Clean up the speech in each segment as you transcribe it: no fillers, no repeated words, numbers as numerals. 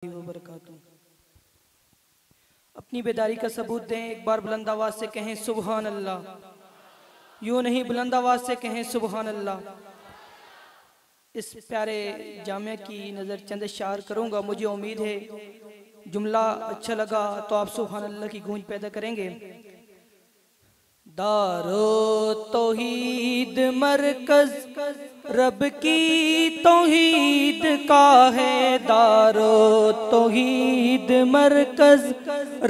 وبرکاتہ۔ اپنی بیداری کا ثبوت دیں، ایک بار بلند آواز سے کہیں سبحان اللہ، یوں نہیں بلند آواز سے کہیں سبحان اللہ۔ اس پیارے جامعہ کی نظر چند اشعار کروں گا، مجھے امید ہے جملہ اچھا لگا تو آپ سبحان اللہ کی گونج پیدا کریں گے۔ دارو توحید مرکز رب کی توحید کا ہے، دارو توحید مرکز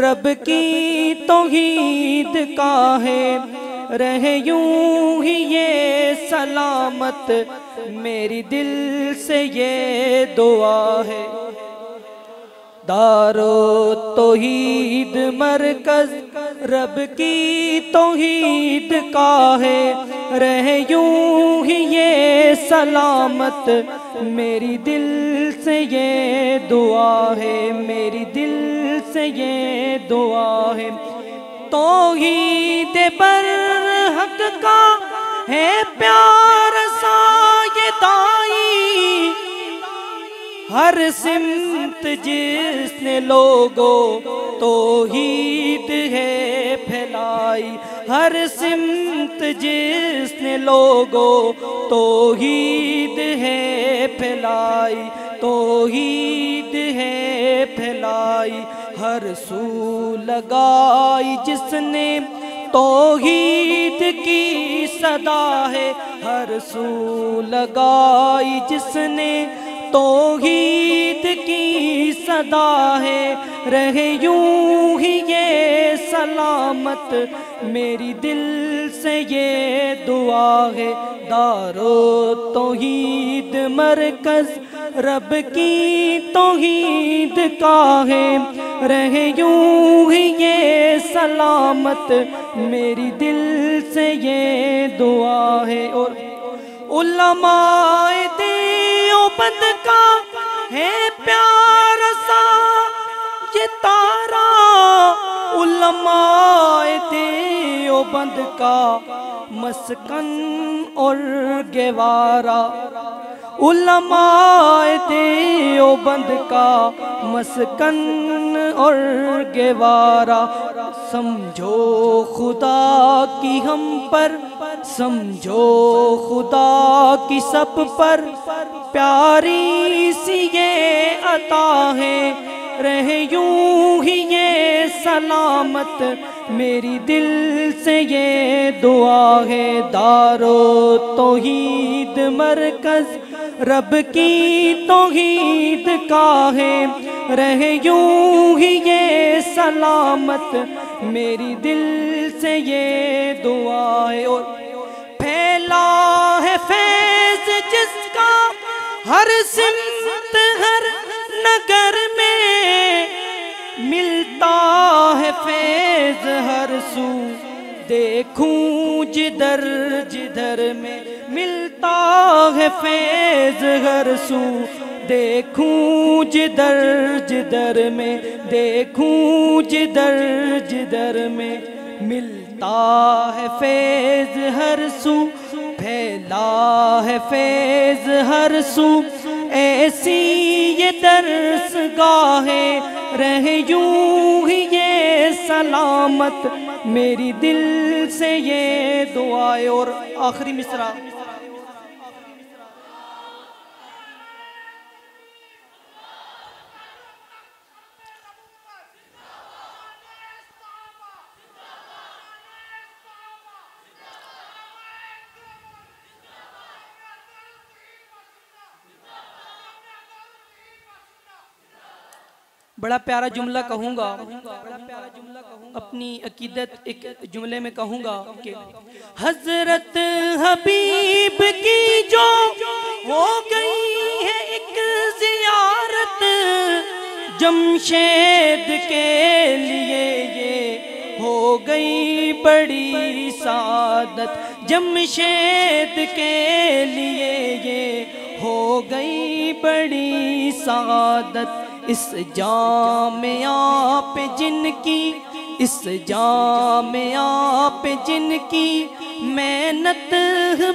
رب کی توحید کا ہے، رہے یوں ہی یہ سلامت میری دل سے یہ دعا ہے۔ دارو توحید مرکز رب کی توحید کا ہے، رہے یوں ہی یہ سلامت میری دل سے یہ دعا ہے، میری دل سے یہ دعا ہے۔ توحید برحق کا ہے پیار سا یہ دائی، ہر سمت جس نے لوگوں توحید ہے پھیلائی، ہر سمت جس نے لوگوں توحید ہے پھیلائی، توحید ہے پھیلائی، ہر سو لگائی جس نے توحید کی صدا ہے، ہر سو لگائی جس نے توحید کی صدا ہے، رہے یوں ہی یہ سلامت میری دل سے یہ دعا ہے۔ دارو توحید مرکز رب کی توحید کا ہے، رہے یوں ہی یہ سلامت میری دل سے یہ دعا ہے۔ اور علماء دیوبند کا ہے پیار سا یہ تارا، علماء دیوبند کا مسکن اور گوارا، علماء دیوبند کا مسکن اور گوارا۔ سمجھو خدا کی ہم پر، سمجھو خدا کی سب پر پیاری سی یہ عطا ہے، رہے یوں ہی یہ سلامت میری دل سے یہ دعا ہے۔ دارو توحید مرکز رب کی توحید کا ہے، رہے یوں ہی یہ سلامت میری دل سے یہ دعا ہے۔ اور پھیلا ہے فیض جس کا ہر سمت ہر نگر میں، ملتا ہے فیض ہر سو دیکھوں جدھر جدھر میں، ملتا ہے فیض ہر سو دیکھوں جدھر جدھر میں، دیکھوں جدھر جدھر میں، ملتا ہے فیض ہر سو، پھیلا ہے فیض ہر سو، ایسی یہ درس گاہ ہے، رہے یوں ہی یہ سلامت میری دل سے یہ دعا ہے۔ اور آخری مصرع بڑا پیارا جملہ کہوں گا، اپنی عقیدت ایک جملے میں کہوں گا کہ حضرت حبیب کی جو ہو گئی ہے ایک زیارت، جمشید کے لیے یہ ہو گئی بڑی سعادت، جمشید کے لیے یہ ہو گئی بڑی سعادت۔ اس جامعہ پہ جن کی، اس جامعہ پہ جن کی محنت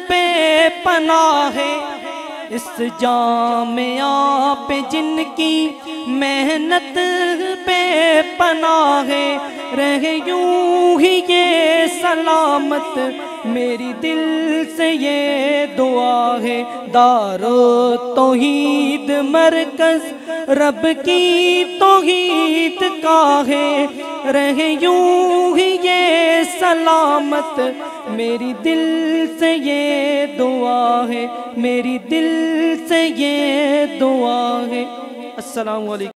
بے پناہ ہے، اس جامعہ پہ جن کی محنت بے پناہ ہے، رہے یوں ہی یہ سلامت میری دل سے یہ دعا ہے۔ دار توحید مرکز رب کی توحید کا ہے، رہے یوں ہی یہ سلامت میری دل سے یہ دعا ہے، میری دل سے یہ دعا ہے۔ السلام علیکم۔